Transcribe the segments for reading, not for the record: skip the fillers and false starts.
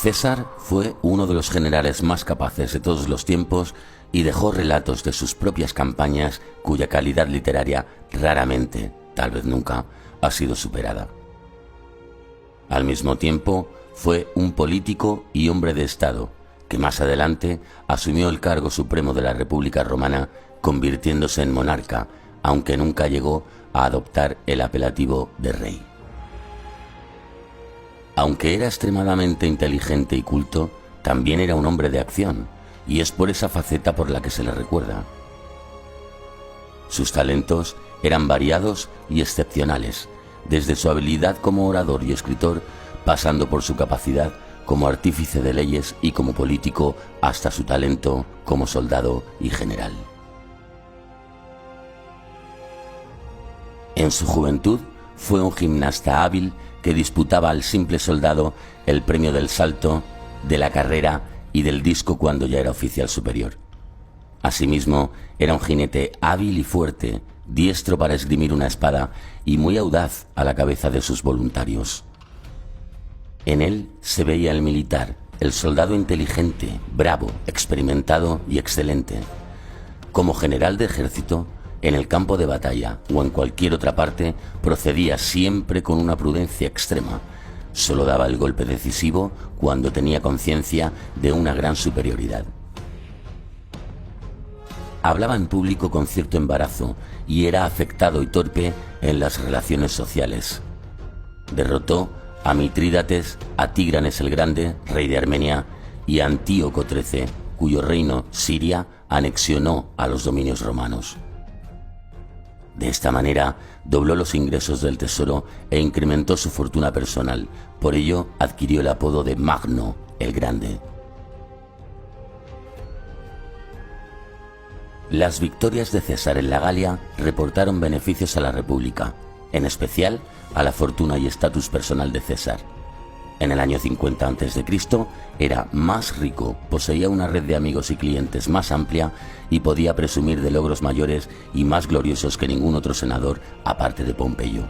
César fue uno de los generales más capaces de todos los tiempos y dejó relatos de sus propias campañas cuya calidad literaria raramente, tal vez nunca, ha sido superada. Al mismo tiempo, fue un político y hombre de Estado que más adelante asumió el cargo supremo de la República Romana, convirtiéndose en monarca, aunque nunca llegó a adoptar el apelativo de rey. Aunque era extremadamente inteligente y culto, también era un hombre de acción, y es por esa faceta por la que se le recuerda. Sus talentos eran variados y excepcionales, desde su habilidad como orador y escritor, pasando por su capacidad como artífice de leyes y como político, hasta su talento como soldado y general. En su juventud fue un gimnasta hábil que disputaba al simple soldado el premio del salto, de la carrera y del disco cuando ya era oficial superior. Asimismo, era un jinete hábil y fuerte, diestro para esgrimir una espada y muy audaz a la cabeza de sus voluntarios. En él se veía el militar, el soldado inteligente, bravo, experimentado y excelente. Como general de ejército, en el campo de batalla o en cualquier otra parte, procedía siempre con una prudencia extrema. Solo daba el golpe decisivo cuando tenía conciencia de una gran superioridad. Hablaba en público con cierto embarazo y era afectado y torpe en las relaciones sociales. Derrotó a Mitrídates, a Tigranes el Grande, rey de Armenia, y a Antíoco XIII, cuyo reino, Siria, anexionó a los dominios romanos. De esta manera, dobló los ingresos del tesoro e incrementó su fortuna personal. Por ello, adquirió el apodo de Magno, el Grande. Las victorias de César en la Galia reportaron beneficios a la República, en especial a la fortuna y estatus personal de César. En el año 50 a.C. era más rico, poseía una red de amigos y clientes más amplia y podía presumir de logros mayores y más gloriosos que ningún otro senador aparte de Pompeyo.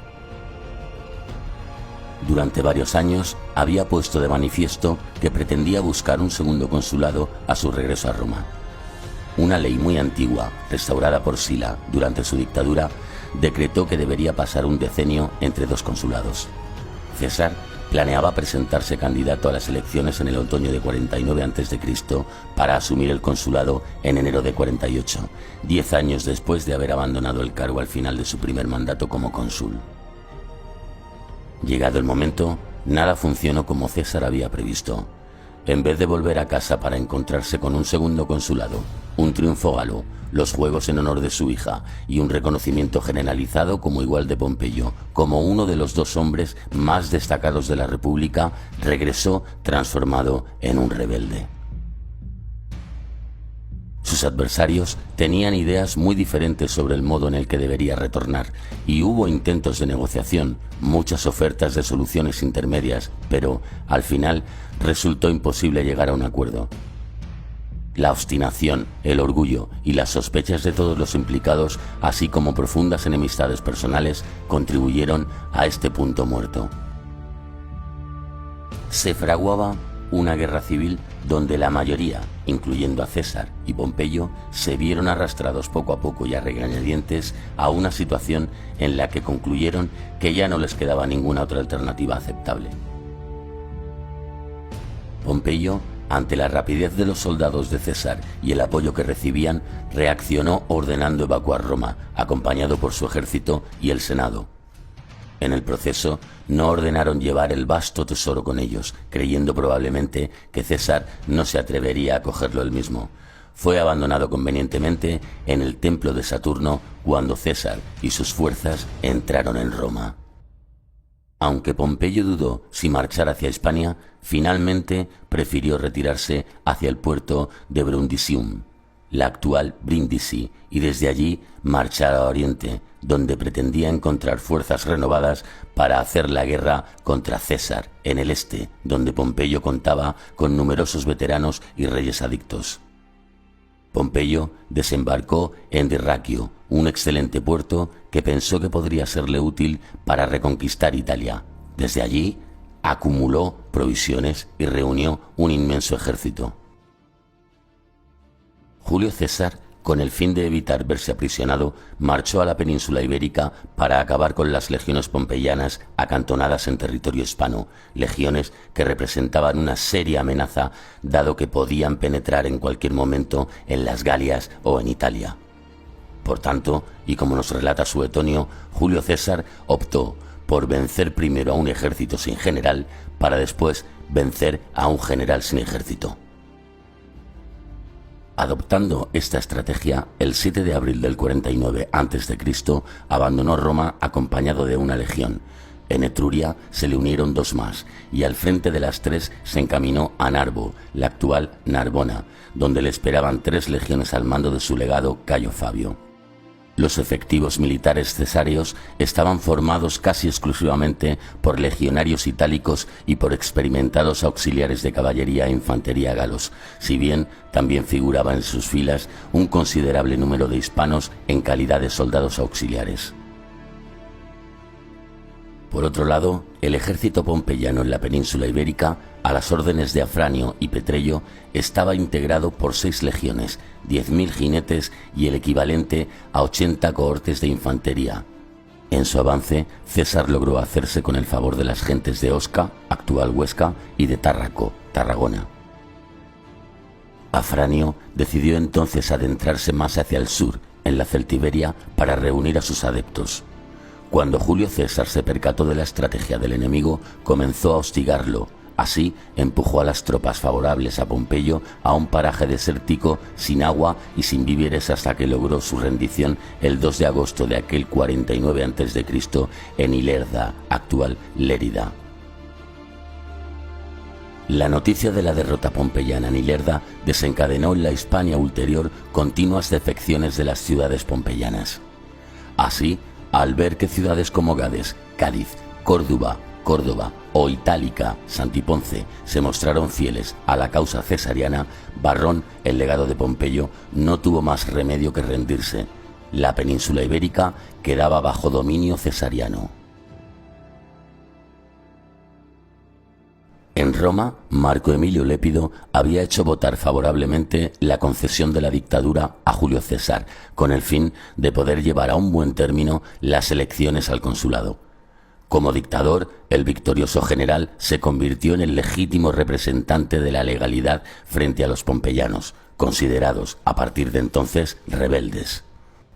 Durante varios años había puesto de manifiesto que pretendía buscar un segundo consulado a su regreso a Roma. Una ley muy antigua, restaurada por Sila durante su dictadura, decretó que debería pasar un decenio entre dos consulados. César planeaba presentarse candidato a las elecciones en el otoño de 49 a.C. para asumir el consulado en enero de 48, 10 años después de haber abandonado el cargo al final de su primer mandato como cónsul. Llegado el momento, nada funcionó como César había previsto. En vez de volver a casa para encontrarse con un segundo consulado, un triunfo galo, los juegos en honor de su hija y un reconocimiento generalizado como igual de Pompeyo, como uno de los dos hombres más destacados de la República, regresó transformado en un rebelde. Sus adversarios tenían ideas muy diferentes sobre el modo en el que debería retornar, y hubo intentos de negociación, muchas ofertas de soluciones intermedias, pero, al final, resultó imposible llegar a un acuerdo. La obstinación, el orgullo y las sospechas de todos los implicados, así como profundas enemistades personales, contribuyeron a este punto muerto. Se fraguaba una guerra civil donde la mayoría, incluyendo a César y Pompeyo, se vieron arrastrados poco a poco y a regañadientes a una situación en la que concluyeron que ya no les quedaba ninguna otra alternativa aceptable. Pompeyo, ante la rapidez de los soldados de César y el apoyo que recibían, reaccionó ordenando evacuar Roma, acompañado por su ejército y el Senado. En el proceso, no ordenaron llevar el vasto tesoro con ellos, creyendo probablemente que César no se atrevería a cogerlo él mismo. Fue abandonado convenientemente en el templo de Saturno cuando César y sus fuerzas entraron en Roma. Aunque Pompeyo dudó si marchar hacia Hispania, finalmente prefirió retirarse hacia el puerto de Brundisium, la actual Brindisi, y desde allí marchar a Oriente, donde pretendía encontrar fuerzas renovadas para hacer la guerra contra César en el este, donde Pompeyo contaba con numerosos veteranos y reyes adictos. Pompeyo desembarcó en Dirraquio, un excelente puerto que pensó que podría serle útil para reconquistar Italia. Desde allí acumuló provisiones y reunió un inmenso ejército. Julio César, con el fin de evitar verse aprisionado, marchó a la península ibérica para acabar con las legiones pompeyanas acantonadas en territorio hispano, legiones que representaban una seria amenaza dado que podían penetrar en cualquier momento en las Galias o en Italia. Por tanto, y como nos relata Suetonio, Julio César optó por vencer primero a un ejército sin general para después vencer a un general sin ejército. Adoptando esta estrategia, el 7 de abril del 49 a.C. abandonó Roma acompañado de una legión. En Etruria se le unieron 2 más, y al frente de las 3 se encaminó a Narbo, la actual Narbona, donde le esperaban 3 legiones al mando de su legado Cayo Fabio. Los efectivos militares cesáreos estaban formados casi exclusivamente por legionarios itálicos y por experimentados auxiliares de caballería e infantería galos, si bien también figuraba en sus filas un considerable número de hispanos en calidad de soldados auxiliares. Por otro lado, el ejército pompeyano en la península ibérica, a las órdenes de Afranio y Petrello, estaba integrado por 6 legiones, 10.000 jinetes y el equivalente a 80 cohortes de infantería. En su avance, César logró hacerse con el favor de las gentes de Osca, actual Huesca, y de Tárraco, Tarragona. Afranio decidió entonces adentrarse más hacia el sur, en la Celtiberia, para reunir a sus adeptos. Cuando Julio César se percató de la estrategia del enemigo, comenzó a hostigarlo. Así, empujó a las tropas favorables a Pompeyo a un paraje desértico, sin agua y sin víveres, hasta que logró su rendición el 2 de agosto de aquel 49 a.C. en Ilerda, actual Lérida. La noticia de la derrota pompeyana en Ilerda desencadenó en la Hispania ulterior continuas defecciones de las ciudades pompeyanas. Así, al ver que ciudades como Gades, Cádiz, Córdoba o Itálica, Santiponce, se mostraron fieles a la causa cesariana, Varrón, el legado de Pompeyo, no tuvo más remedio que rendirse. La península ibérica quedaba bajo dominio cesariano. En Roma, Marco Emilio Lépido había hecho votar favorablemente la concesión de la dictadura a Julio César, con el fin de poder llevar a un buen término las elecciones al consulado. Como dictador, el victorioso general se convirtió en el legítimo representante de la legalidad frente a los pompeyanos, considerados a partir de entonces rebeldes.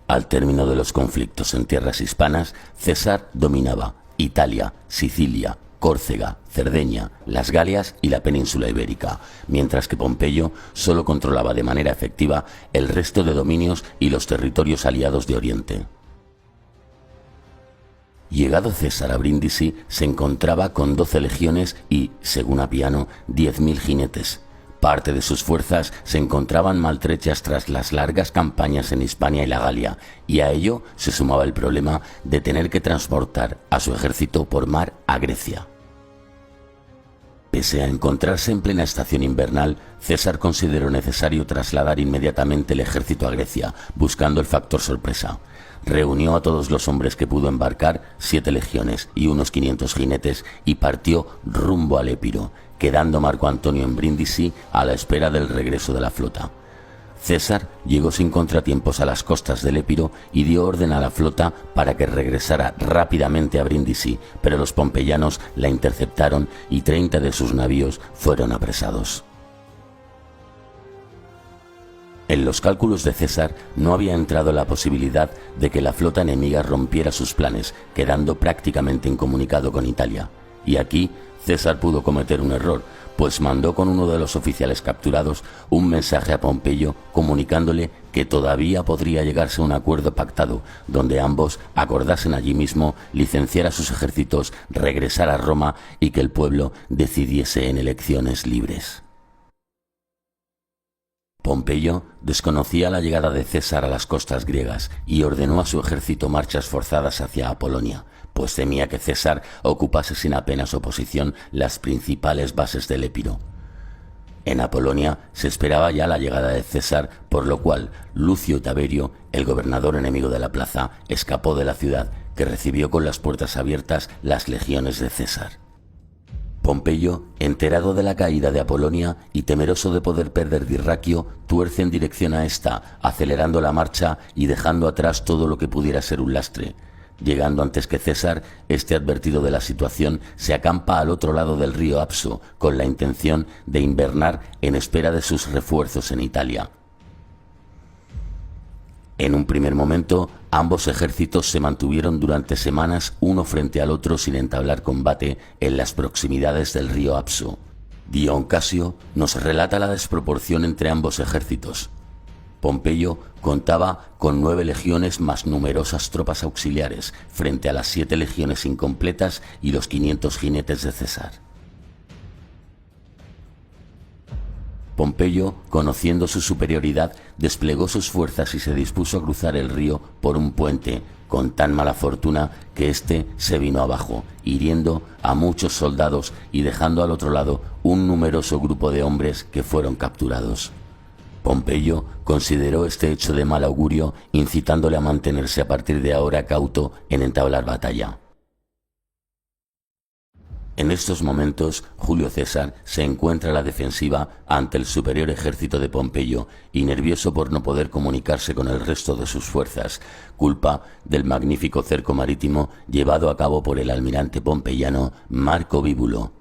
Al término de los conflictos en tierras hispanas, César dominaba Italia, Sicilia, Córcega, Cerdeña, las Galias y la península ibérica, mientras que Pompeyo solo controlaba de manera efectiva el resto de dominios y los territorios aliados de Oriente. Llegado César a Brindisi, se encontraba con 12 legiones y, según Apiano, 10.000 jinetes. Parte de sus fuerzas se encontraban maltrechas tras las largas campañas en Hispania y la Galia, y a ello se sumaba el problema de tener que transportar a su ejército por mar a Grecia. Pese a encontrarse en plena estación invernal, César consideró necesario trasladar inmediatamente el ejército a Grecia, buscando el factor sorpresa. Reunió a todos los hombres que pudo embarcar, 7 legiones y unos 500 jinetes, y partió rumbo al Épiro, quedando Marco Antonio en Brindisi a la espera del regreso de la flota. César llegó sin contratiempos a las costas del Épiro y dio orden a la flota para que regresara rápidamente a Brindisi, pero los pompeyanos la interceptaron y 30 de sus navíos fueron apresados. En los cálculos de César no había entrado la posibilidad de que la flota enemiga rompiera sus planes, quedando prácticamente incomunicado con Italia. Y aquí César pudo cometer un error, pues mandó con uno de los oficiales capturados un mensaje a Pompeyo comunicándole que todavía podría llegarse a un acuerdo pactado, donde ambos acordasen allí mismo licenciar a sus ejércitos, regresar a Roma y que el pueblo decidiese en elecciones libres. Pompeyo desconocía la llegada de César a las costas griegas y ordenó a su ejército marchas forzadas hacia Apolonia, pues temía que César ocupase sin apenas oposición las principales bases del Épiro. En Apolonia se esperaba ya la llegada de César, por lo cual Lucio Taberio, el gobernador enemigo de la plaza, escapó de la ciudad, que recibió con las puertas abiertas las legiones de César. Pompeyo, enterado de la caída de Apolonia y temeroso de poder perder Dirraquio, tuerce en dirección a esta, acelerando la marcha y dejando atrás todo lo que pudiera ser un lastre. Llegando antes que César, este, advertido de la situación, se acampa al otro lado del río Apso, con la intención de invernar en espera de sus refuerzos en Italia. En un primer momento, ambos ejércitos se mantuvieron durante semanas uno frente al otro sin entablar combate en las proximidades del río Apso. Dion Casio nos relata la desproporción entre ambos ejércitos. Pompeyo contaba con 9 legiones más numerosas tropas auxiliares frente a las 7 legiones incompletas y los 500 jinetes de César. Pompeyo, conociendo su superioridad, desplegó sus fuerzas y se dispuso a cruzar el río por un puente, con tan mala fortuna que éste se vino abajo, hiriendo a muchos soldados y dejando al otro lado un numeroso grupo de hombres que fueron capturados. Pompeyo consideró este hecho de mal augurio, incitándole a mantenerse a partir de ahora cauto en entablar batalla. En estos momentos, Julio César se encuentra a la defensiva ante el superior ejército de Pompeyo y nervioso por no poder comunicarse con el resto de sus fuerzas, culpa del magnífico cerco marítimo llevado a cabo por el almirante pompeyano Marco Bíbulo.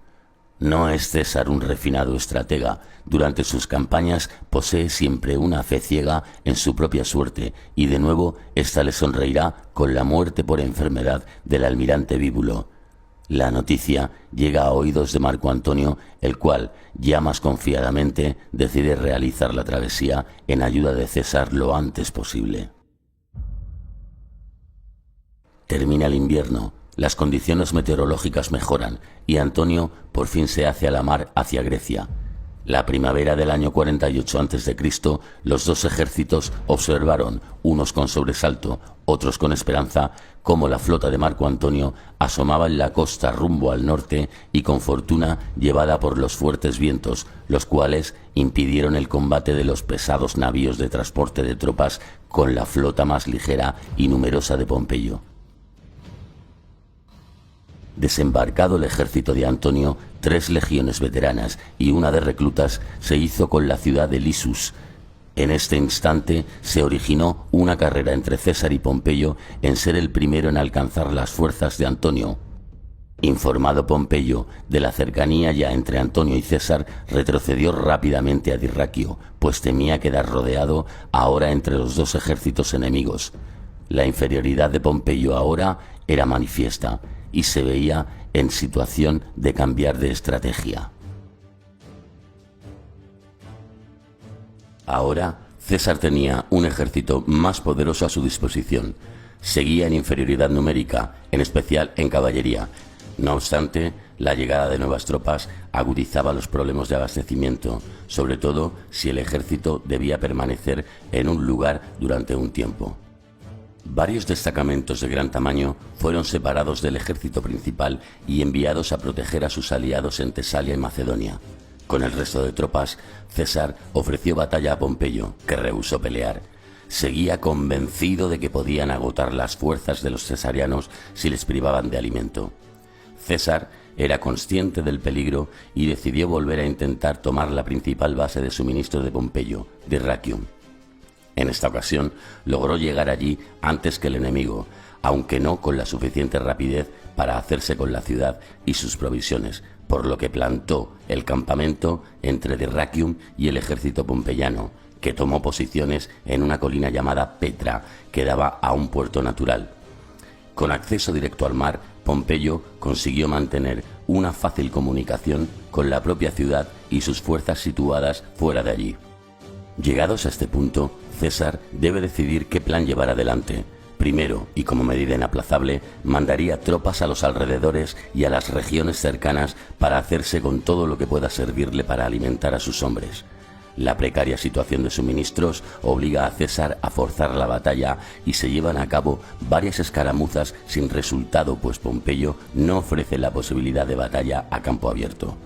No es César un refinado estratega. Durante sus campañas posee siempre una fe ciega en su propia suerte y de nuevo ésta le sonreirá con la muerte por enfermedad del almirante Bíbulo. La noticia llega a oídos de Marco Antonio, el cual, ya más confiadamente, decide realizar la travesía en ayuda de César lo antes posible. Termina el invierno, las condiciones meteorológicas mejoran y Antonio por fin se hace a la mar hacia Grecia. La primavera del año 48 a.C., los dos ejércitos observaron, unos con sobresalto, otros con esperanza, cómo la flota de Marco Antonio asomaba en la costa rumbo al norte y con fortuna llevada por los fuertes vientos, los cuales impidieron el combate de los pesados navíos de transporte de tropas con la flota más ligera y numerosa de Pompeyo. Desembarcado el ejército de Antonio, 3 legiones veteranas y una de reclutas, se hizo con la ciudad de Lisus. En este instante se originó una carrera entre César y Pompeyo en ser el primero en alcanzar las fuerzas de Antonio. Informado Pompeyo de la cercanía ya entre Antonio y César, retrocedió rápidamente a Dirraquio, pues temía quedar rodeado ahora entre los dos ejércitos enemigos. La inferioridad de Pompeyo ahora era manifiesta y se veía en situación de cambiar de estrategia. Ahora César tenía un ejército más poderoso a su disposición. Seguía en inferioridad numérica, en especial en caballería. No obstante, la llegada de nuevas tropas agudizaba los problemas de abastecimiento, sobre todo si el ejército debía permanecer en un lugar durante un tiempo. Varios destacamentos de gran tamaño fueron separados del ejército principal y enviados a proteger a sus aliados en Tesalia y Macedonia. Con el resto de tropas, César ofreció batalla a Pompeyo, que rehusó pelear. Seguía convencido de que podían agotar las fuerzas de los cesarianos si les privaban de alimento. César era consciente del peligro y decidió volver a intentar tomar la principal base de suministro de Pompeyo, Dyrrachium. En esta ocasión logró llegar allí antes que el enemigo, aunque no con la suficiente rapidez para hacerse con la ciudad y sus provisiones, por lo que plantó el campamento entre Dyrrachium y el ejército pompeyano, que tomó posiciones en una colina llamada Petra, que daba a un puerto natural. Con acceso directo al mar, Pompeyo consiguió mantener una fácil comunicación con la propia ciudad y sus fuerzas situadas fuera de allí. Llegados a este punto, César debe decidir qué plan llevar adelante. Primero, y como medida inaplazable, mandaría tropas a los alrededores y a las regiones cercanas para hacerse con todo lo que pueda servirle para alimentar a sus hombres. La precaria situación de suministros obliga a César a forzar la batalla y se llevan a cabo varias escaramuzas sin resultado, pues Pompeyo no ofrece la posibilidad de batalla a campo abierto.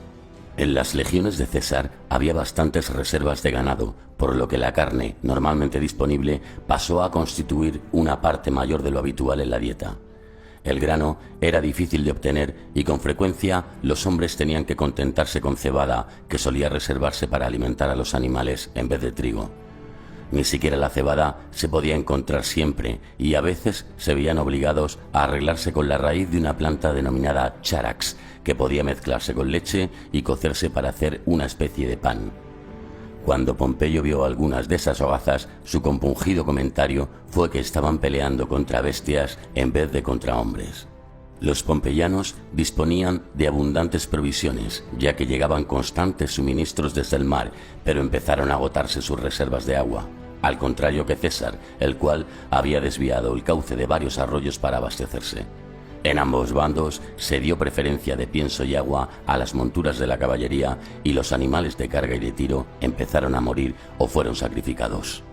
En las legiones de César había bastantes reservas de ganado, por lo que la carne, normalmente disponible, pasó a constituir una parte mayor de lo habitual en la dieta. El grano era difícil de obtener y con frecuencia los hombres tenían que contentarse con cebada, que solía reservarse para alimentar a los animales en vez de trigo. Ni siquiera la cebada se podía encontrar siempre y a veces se veían obligados a arreglarse con la raíz de una planta denominada charax, que podía mezclarse con leche y cocerse para hacer una especie de pan. Cuando Pompeyo vio algunas de esas hogazas, su compungido comentario fue que estaban peleando contra bestias en vez de contra hombres. Los pompeyanos disponían de abundantes provisiones, ya que llegaban constantes suministros desde el mar, pero empezaron a agotarse sus reservas de agua, al contrario que César, el cual había desviado el cauce de varios arroyos para abastecerse. En ambos bandos se dio preferencia de pienso y agua a las monturas de la caballería y los animales de carga y de tiro empezaron a morir o fueron sacrificados.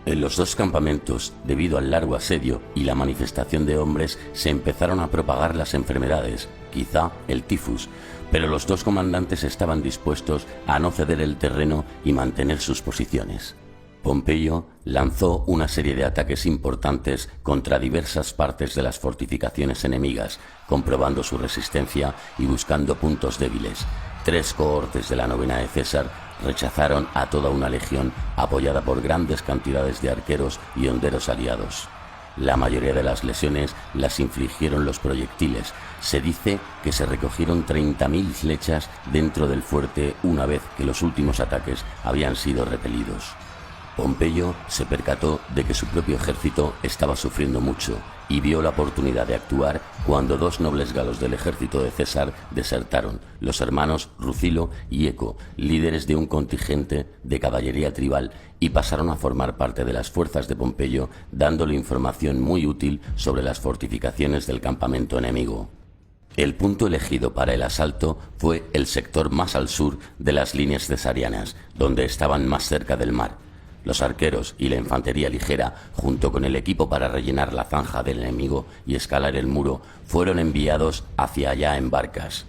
En los dos campamentos, debido al largo asedio y la manifestación de hombres, se empezaron a propagar las enfermedades, quizá el tifus, pero los dos comandantes estaban dispuestos a no ceder el terreno y mantener sus posiciones. Pompeyo lanzó una serie de ataques importantes contra diversas partes de las fortificaciones enemigas, comprobando su resistencia y buscando puntos débiles. 3 cohortes de la novena de César rechazaron a toda una legión apoyada por grandes cantidades de arqueros y honderos aliados. La mayoría de las lesiones las infligieron los proyectiles. Se dice que se recogieron 30.000 flechas dentro del fuerte una vez que los últimos ataques habían sido repelidos. Pompeyo se percató de que su propio ejército estaba sufriendo mucho y vio la oportunidad de actuar cuando 2 nobles galos del ejército de César desertaron, los hermanos Rucilo y Eco, líderes de un contingente de caballería tribal, y pasaron a formar parte de las fuerzas de Pompeyo, dándole información muy útil sobre las fortificaciones del campamento enemigo. El punto elegido para el asalto fue el sector más al sur de las líneas cesarianas, donde estaban más cerca del mar. Los arqueros y la infantería ligera, junto con el equipo para rellenar la zanja del enemigo y escalar el muro, fueron enviados hacia allá en barcas.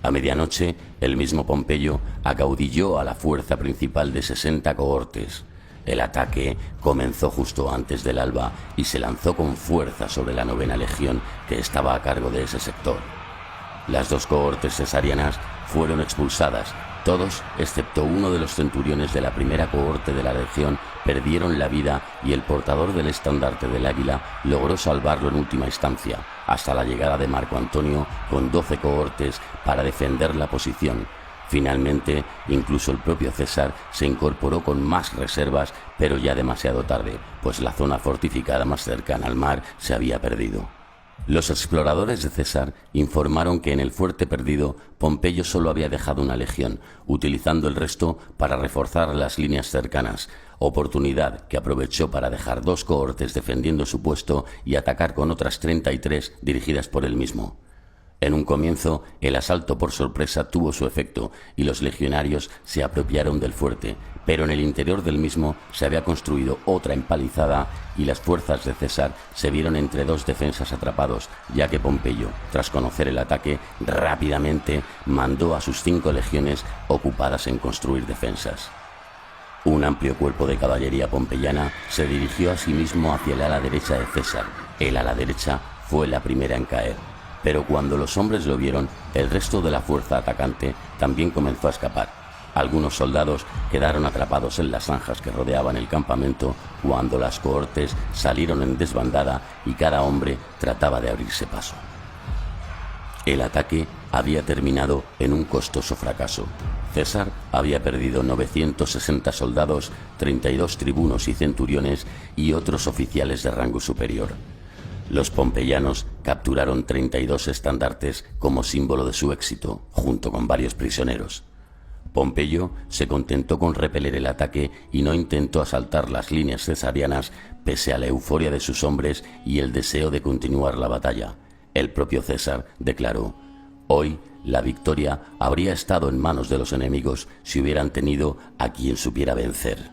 A medianoche, el mismo Pompeyo acaudilló a la fuerza principal de 60 cohortes. El ataque comenzó justo antes del alba y se lanzó con fuerza sobre la novena legión que estaba a cargo de ese sector. Las 2 cohortes cesarianas fueron expulsadas. Todos, excepto uno de los centuriones de la primera cohorte de la legión, perdieron la vida y el portador del estandarte del águila logró salvarlo en última instancia, hasta la llegada de Marco Antonio con 12 cohortes para defender la posición. Finalmente, incluso el propio César se incorporó con más reservas, pero ya demasiado tarde, pues la zona fortificada más cercana al mar se había perdido. Los exploradores de César informaron que en el fuerte perdido Pompeyo solo había dejado una legión, utilizando el resto para reforzar las líneas cercanas, oportunidad que aprovechó para dejar 2 cohortes defendiendo su puesto y atacar con otras 33 dirigidas por él mismo. En un comienzo, el asalto por sorpresa tuvo su efecto y los legionarios se apropiaron del fuerte, pero en el interior del mismo se había construido otra empalizada y las fuerzas de César se vieron entre 2 defensas atrapados, ya que Pompeyo, tras conocer el ataque, rápidamente mandó a sus 5 legiones ocupadas en construir defensas. Un amplio cuerpo de caballería pompeyana se dirigió asimismo hacia el ala derecha de César. El ala derecha fue la primera en caer. Pero cuando los hombres lo vieron, el resto de la fuerza atacante también comenzó a escapar. Algunos soldados quedaron atrapados en las zanjas que rodeaban el campamento cuando las cohortes salieron en desbandada y cada hombre trataba de abrirse paso. El ataque había terminado en un costoso fracaso. César había perdido 960 soldados, 32 tribunos y centuriones y otros oficiales de rango superior. Los pompeyanos capturaron 32 estandartes como símbolo de su éxito, junto con varios prisioneros. Pompeyo se contentó con repeler el ataque y no intentó asaltar las líneas cesarianas pese a la euforia de sus hombres y el deseo de continuar la batalla. El propio César declaró: «Hoy la victoria habría estado en manos de los enemigos si hubieran tenido a quien supiera vencer».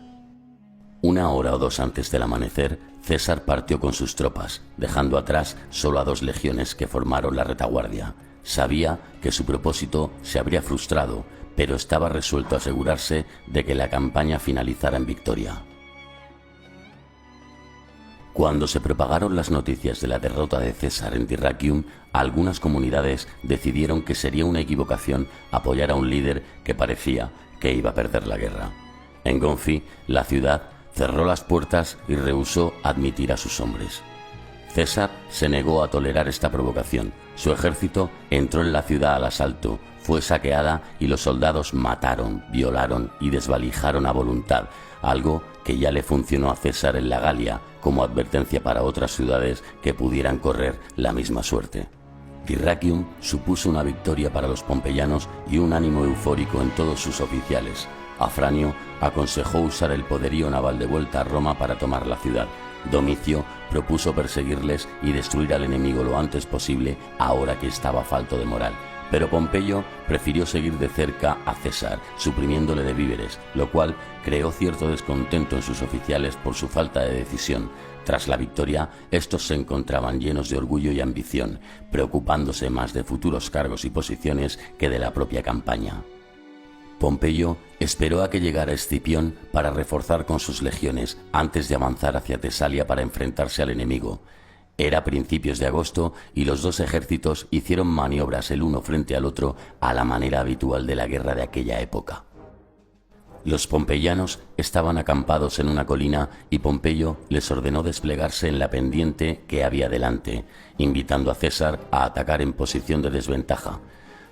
1 hora o 2 antes del amanecer, César partió con sus tropas, dejando atrás solo a 2 legiones que formaron la retaguardia. Sabía que su propósito se habría frustrado, pero estaba resuelto a asegurarse de que la campaña finalizara en victoria. Cuando se propagaron las noticias de la derrota de César en Dyrrachium, algunas comunidades decidieron que sería una equivocación apoyar a un líder que parecía que iba a perder la guerra. En Gonfi, la ciudad cerró las puertas y rehusó admitir a sus hombres. César se negó a tolerar esta provocación. Su ejército entró en la ciudad al asalto, fue saqueada y los soldados mataron, violaron y desvalijaron a voluntad, algo que ya le funcionó a César en la Galia como advertencia para otras ciudades que pudieran correr la misma suerte. Dyrrachium supuso una victoria para los pompeyanos y un ánimo eufórico en todos sus oficiales. Afranio aconsejó usar el poderío naval de vuelta a Roma para tomar la ciudad. Domicio propuso perseguirles y destruir al enemigo lo antes posible, ahora que estaba falto de moral. Pero Pompeyo prefirió seguir de cerca a César, suprimiéndole de víveres, lo cual creó cierto descontento en sus oficiales por su falta de decisión. Tras la victoria, estos se encontraban llenos de orgullo y ambición, preocupándose más de futuros cargos y posiciones que de la propia campaña. Pompeyo esperó a que llegara Escipión para reforzar con sus legiones antes de avanzar hacia Tesalia para enfrentarse al enemigo. Era principios de agosto y los dos ejércitos hicieron maniobras el uno frente al otro a la manera habitual de la guerra de aquella época. Los pompeyanos estaban acampados en una colina y Pompeyo les ordenó desplegarse en la pendiente que había delante, invitando a César a atacar en posición de desventaja.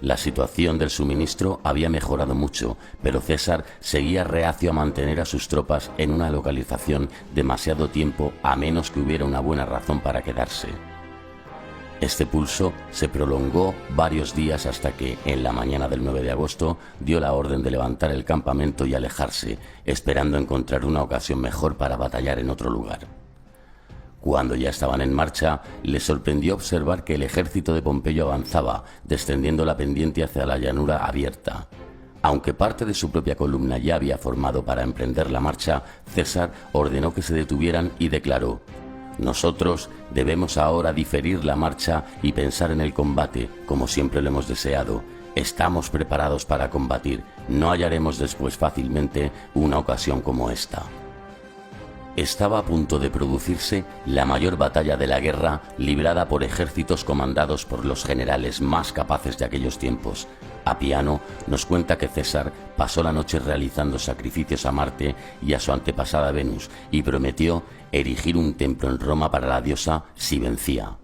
La situación del suministro había mejorado mucho, pero César seguía reacio a mantener a sus tropas en una localización demasiado tiempo a menos que hubiera una buena razón para quedarse. Este pulso se prolongó varios días hasta que, en la mañana del 9 de agosto, dio la orden de levantar el campamento y alejarse, esperando encontrar una ocasión mejor para batallar en otro lugar. Cuando ya estaban en marcha, les sorprendió observar que el ejército de Pompeyo avanzaba, descendiendo la pendiente hacia la llanura abierta. Aunque parte de su propia columna ya había formado para emprender la marcha, César ordenó que se detuvieran y declaró: «Nosotros debemos ahora diferir la marcha y pensar en el combate, como siempre lo hemos deseado. Estamos preparados para combatir, no hallaremos después fácilmente una ocasión como esta». Estaba a punto de producirse la mayor batalla de la guerra librada por ejércitos comandados por los generales más capaces de aquellos tiempos. Apiano nos cuenta que César pasó la noche realizando sacrificios a Marte y a su antepasada Venus y prometió erigir un templo en Roma para la diosa si vencía.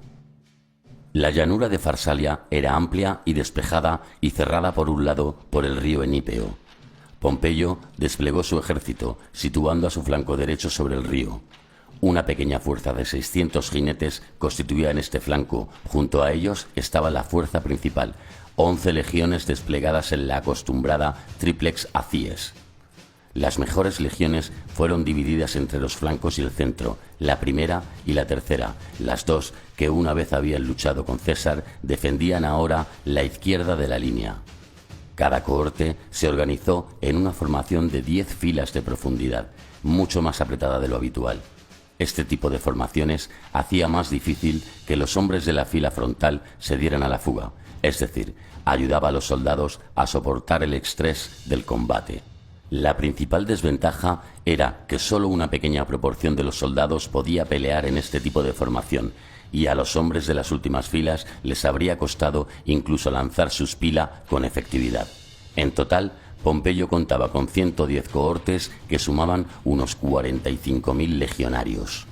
La llanura de Farsalia era amplia y despejada y cerrada por un lado por el río Enípeo. Pompeyo desplegó su ejército, situando a su flanco derecho sobre el río. Una pequeña fuerza de 600 jinetes constituía en este flanco. Junto a ellos estaba la fuerza principal, 11 legiones desplegadas en la acostumbrada triplex Acies. Las mejores legiones fueron divididas entre los flancos y el centro, la primera y la tercera. Las dos, que una vez habían luchado con César, defendían ahora la izquierda de la línea. Cada cohorte se organizó en una formación de 10 filas de profundidad, mucho más apretada de lo habitual. Este tipo de formaciones hacía más difícil que los hombres de la fila frontal se dieran a la fuga, es decir, ayudaba a los soldados a soportar el estrés del combate. La principal desventaja era que solo una pequeña proporción de los soldados podía pelear en este tipo de formación, y a los hombres de las últimas filas les habría costado incluso lanzar su spila con efectividad. En total, Pompeyo contaba con 110 cohortes que sumaban unos 45.000 legionarios.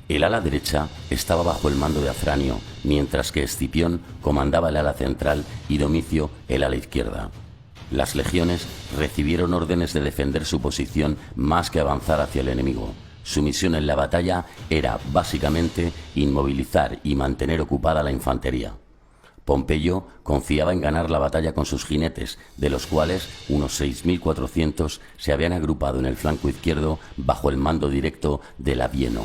El ala derecha estaba bajo el mando de Afranio, mientras que Escipión comandaba el ala central y Domicio el ala izquierda. Las legiones recibieron órdenes de defender su posición más que avanzar hacia el enemigo. Su misión en la batalla era, básicamente, inmovilizar y mantener ocupada la infantería. Pompeyo confiaba en ganar la batalla con sus jinetes, de los cuales unos 6.400 se habían agrupado en el flanco izquierdo bajo el mando directo de Labieno.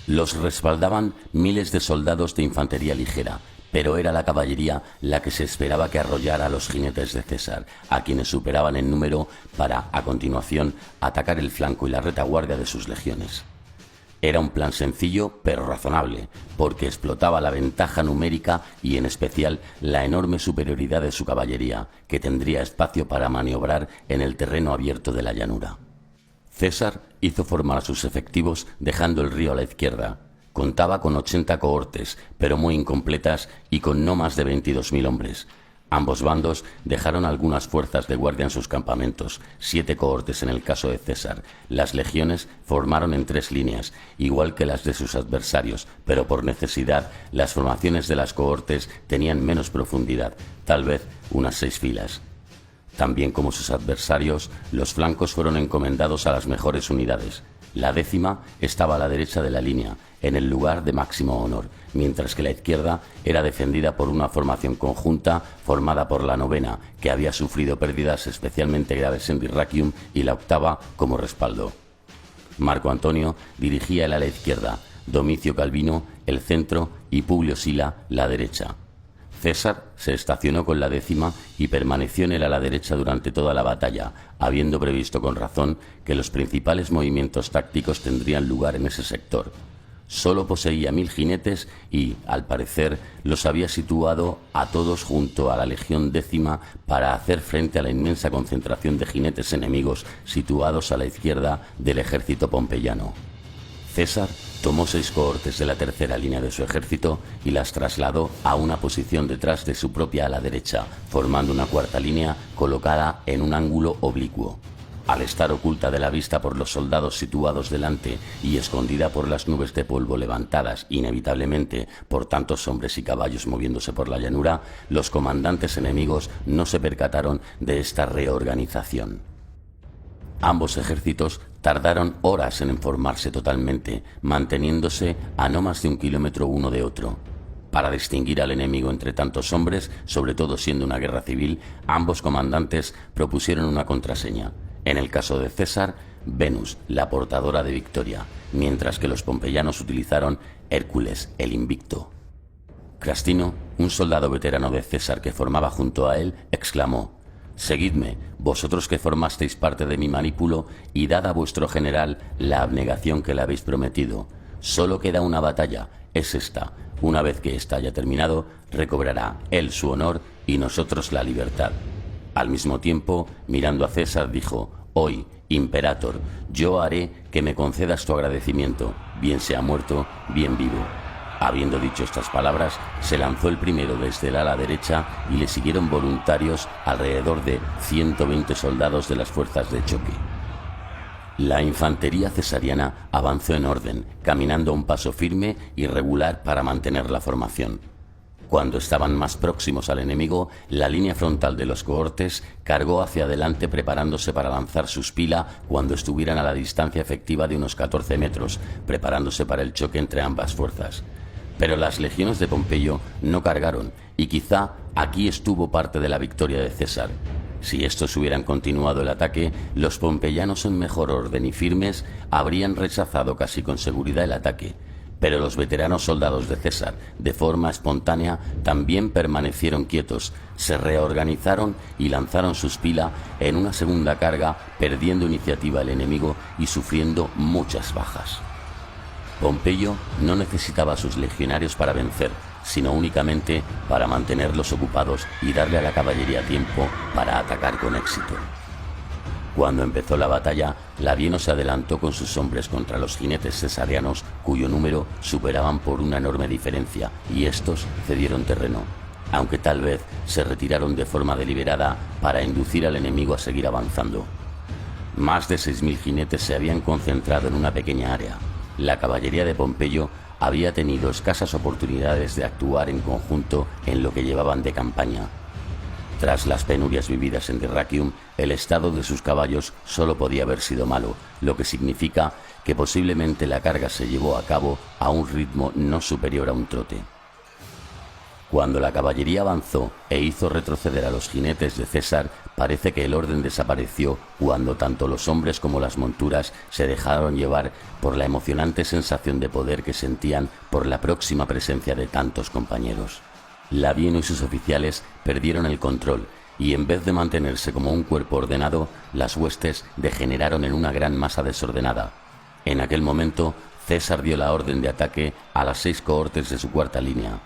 Los respaldaban miles de soldados de infantería ligera, pero era la caballería la que se esperaba que arrollara a los jinetes de César, a quienes superaban en número para, a continuación, atacar el flanco y la retaguardia de sus legiones. Era un plan sencillo pero razonable, porque explotaba la ventaja numérica y en especial la enorme superioridad de su caballería, que tendría espacio para maniobrar en el terreno abierto de la llanura. César hizo formar a sus efectivos dejando el río a la izquierda. Contaba con 80 cohortes, pero muy incompletas y con no más de 22.000 hombres. Ambos bandos dejaron algunas fuerzas de guardia en sus campamentos, 7 cohortes en el caso de César. Las legiones formaron en 3 líneas, igual que las de sus adversarios, pero por necesidad las formaciones de las cohortes tenían menos profundidad, tal vez unas 6 filas. También como sus adversarios, los flancos fueron encomendados a las mejores unidades. La 10ª estaba a la derecha de la línea, en el lugar de máximo honor, mientras que la izquierda era defendida por una formación conjunta formada por la 9ª, que había sufrido pérdidas especialmente graves en Dyrrachium, y la 8ª como respaldo. Marco Antonio dirigía el ala izquierda, Domicio Calvino el centro y Publio Sila la derecha. César se estacionó con la 10ª y permaneció en el ala derecha durante toda la batalla, habiendo previsto con razón que los principales movimientos tácticos tendrían lugar en ese sector. Solo poseía 1000 jinetes y, al parecer, los había situado a todos junto a la legión 10ª para hacer frente a la inmensa concentración de jinetes enemigos situados a la izquierda del ejército pompeyano. César tomó 6 cohortes de la tercera línea de su ejército y las trasladó a una posición detrás de su propia ala derecha, formando una cuarta línea colocada en un ángulo oblicuo. Al estar oculta de la vista por los soldados situados delante y escondida por las nubes de polvo levantadas inevitablemente por tantos hombres y caballos moviéndose por la llanura, los comandantes enemigos no se percataron de esta reorganización. Ambos ejércitos tardaron horas en formarse totalmente, manteniéndose a no más de 1 kilómetro uno de otro. Para distinguir al enemigo entre tantos hombres, sobre todo siendo una guerra civil, ambos comandantes propusieron una contraseña. En el caso de César, Venus, la portadora de victoria, mientras que los pompeyanos utilizaron Hércules, el invicto. Crastino, un soldado veterano de César que formaba junto a él, exclamó: «Seguidme, vosotros que formasteis parte de mi manípulo, y dad a vuestro general la abnegación que le habéis prometido. Solo queda una batalla, es esta. Una vez que ésta haya terminado, recobrará él su honor y nosotros la libertad». Al mismo tiempo, mirando a César, dijo: «Hoy, Imperator, yo haré que me concedas tu agradecimiento, bien sea muerto, bien vivo». Habiendo dicho estas palabras, se lanzó el primero desde el ala derecha y le siguieron voluntarios alrededor de 120 soldados de las fuerzas de choque. La infantería cesariana avanzó en orden, caminando a un paso firme y regular para mantener la formación. Cuando estaban más próximos al enemigo, la línea frontal de los cohortes cargó hacia adelante preparándose para lanzar su spila cuando estuvieran a la distancia efectiva de unos 14 metros, preparándose para el choque entre ambas fuerzas. Pero las legiones de Pompeyo no cargaron, y quizá aquí estuvo parte de la victoria de César. Si estos hubieran continuado el ataque, los pompeyanos en mejor orden y firmes habrían rechazado casi con seguridad el ataque. Pero los veteranos soldados de César, de forma espontánea, también permanecieron quietos, se reorganizaron y lanzaron su spila en una segunda carga, perdiendo iniciativa el enemigo y sufriendo muchas bajas. Pompeyo no necesitaba a sus legionarios para vencer, sino únicamente para mantenerlos ocupados y darle a la caballería tiempo para atacar con éxito. Cuando empezó la batalla, Labieno se adelantó con sus hombres contra los jinetes cesarianos, cuyo número superaban por una enorme diferencia, y estos cedieron terreno, aunque tal vez se retiraron de forma deliberada para inducir al enemigo a seguir avanzando. Más de 6.000 jinetes se habían concentrado en una pequeña área. La caballería de Pompeyo había tenido escasas oportunidades de actuar en conjunto en lo que llevaban de campaña. Tras las penurias vividas en Dyrrachium, el estado de sus caballos solo podía haber sido malo, lo que significa que posiblemente la carga se llevó a cabo a un ritmo no superior a un trote. Cuando la caballería avanzó e hizo retroceder a los jinetes de César, parece que el orden desapareció cuando tanto los hombres como las monturas se dejaron llevar por la emocionante sensación de poder que sentían por la próxima presencia de tantos compañeros. Labieno y sus oficiales perdieron el control y, en vez de mantenerse como un cuerpo ordenado, las huestes degeneraron en una gran masa desordenada. En aquel momento, César dio la orden de ataque a las 6 cohortes de su cuarta línea.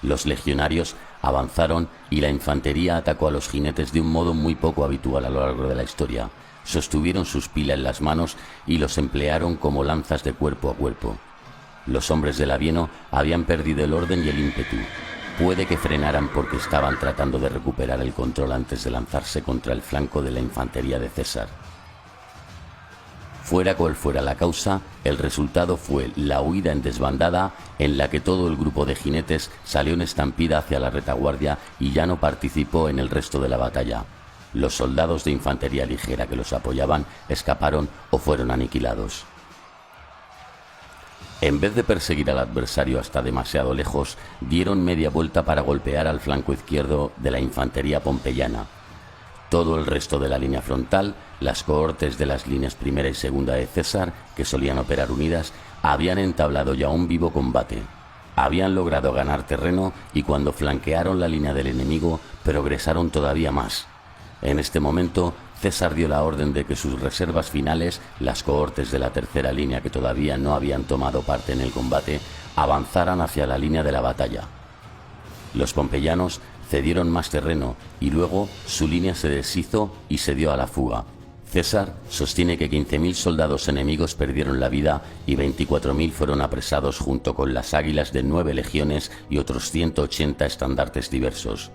Los legionarios avanzaron y la infantería atacó a los jinetes de un modo muy poco habitual a lo largo de la historia. sostuvieron sus pilas en las manos y los emplearon como lanzas de cuerpo a cuerpo. Los hombres de Labieno habían perdido el orden y el ímpetu. Puede que frenaran porque estaban tratando de recuperar el control antes de lanzarse contra el flanco de la infantería de César. Fuera cual fuera la causa, el resultado fue la huida en desbandada en la que todo el grupo de jinetes salió en estampida hacia la retaguardia y ya no participó en el resto de la batalla. Los soldados de infantería ligera que los apoyaban escaparon o fueron aniquilados. En vez de perseguir al adversario hasta demasiado lejos, dieron media vuelta para golpear al flanco izquierdo de la infantería pompeyana. Todo el resto de la línea frontal, las cohortes de las líneas primera y segunda de César, que solían operar unidas, habían entablado ya un vivo combate. Habían logrado ganar terreno y cuando flanquearon la línea del enemigo, progresaron todavía más. En este momento, César dio la orden de que sus reservas finales, las cohortes de la tercera línea que todavía no habían tomado parte en el combate, avanzaran hacia la línea de la batalla. Los pompeyanos cedieron más terreno y luego su línea se deshizo y se dio a la fuga. César sostiene que 15.000 soldados enemigos perdieron la vida y 24.000 fueron apresados junto con las águilas de 9 legiones y otros 180 estandartes diversos.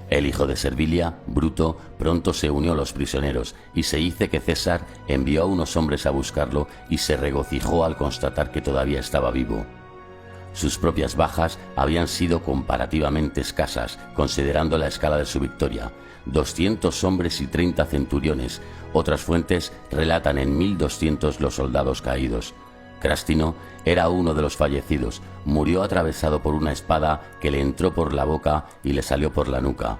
El hijo de Servilia, Bruto, pronto se unió a los prisioneros y se dice que César envió a unos hombres a buscarlo y se regocijó al constatar que todavía estaba vivo. Sus propias bajas habían sido comparativamente escasas, considerando la escala de su victoria: 200 hombres y 30 centuriones. Otras fuentes relatan en 1.200 los soldados caídos. Crástino era uno de los fallecidos. Murió atravesado por una espada que le entró por la boca y le salió por la nuca.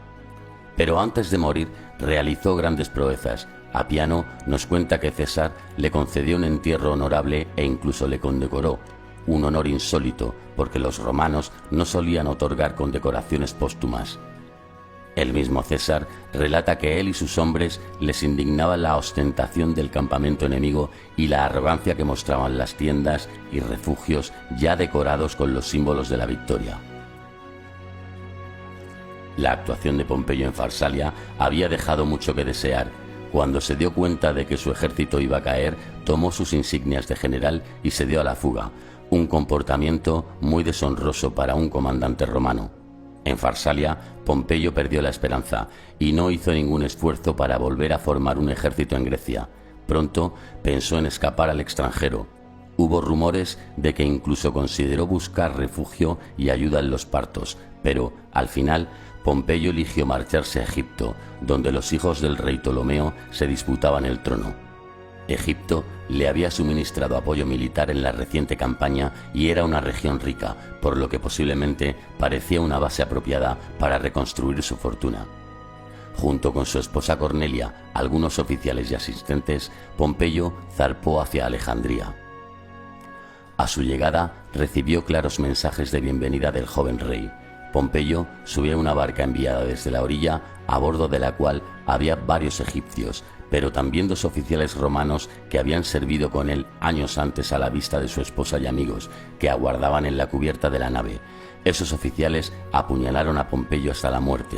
Pero antes de morir realizó grandes proezas. Apiano nos cuenta que César le concedió un entierro honorable e incluso le condecoró. Un honor insólito, porque los romanos no solían otorgar condecoraciones póstumas. El mismo César relata que él y sus hombres les indignaba la ostentación del campamento enemigo y la arrogancia que mostraban las tiendas y refugios ya decorados con los símbolos de la victoria. La actuación de Pompeyo en Farsalia había dejado mucho que desear. Cuando se dio cuenta de que su ejército iba a caer, tomó sus insignias de general y se dio a la fuga, un comportamiento muy deshonroso para un comandante romano. En Farsalia, Pompeyo perdió la esperanza y no hizo ningún esfuerzo para volver a formar un ejército en Grecia. Pronto pensó en escapar al extranjero. Hubo rumores de que incluso consideró buscar refugio y ayuda en los partos, pero, al final, Pompeyo eligió marcharse a Egipto, donde los hijos del rey Ptolomeo se disputaban el trono. Egipto le había suministrado apoyo militar en la reciente campaña y era una región rica, por lo que posiblemente parecía una base apropiada para reconstruir su fortuna. Junto con su esposa Cornelia, algunos oficiales y asistentes, Pompeyo zarpó hacia Alejandría. A su llegada recibió claros mensajes de bienvenida del joven rey. Pompeyo subió a una barca enviada desde la orilla, a bordo de la cual había varios egipcios, pero también 2 oficiales romanos que habían servido con él años antes a la vista de su esposa y amigos, que aguardaban en la cubierta de la nave. Esos oficiales apuñalaron a Pompeyo hasta la muerte.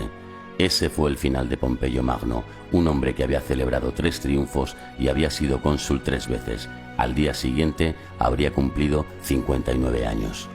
Ese fue el final de Pompeyo Magno, un hombre que había celebrado 3 triunfos y había sido cónsul 3 veces. Al día siguiente habría cumplido 59 años.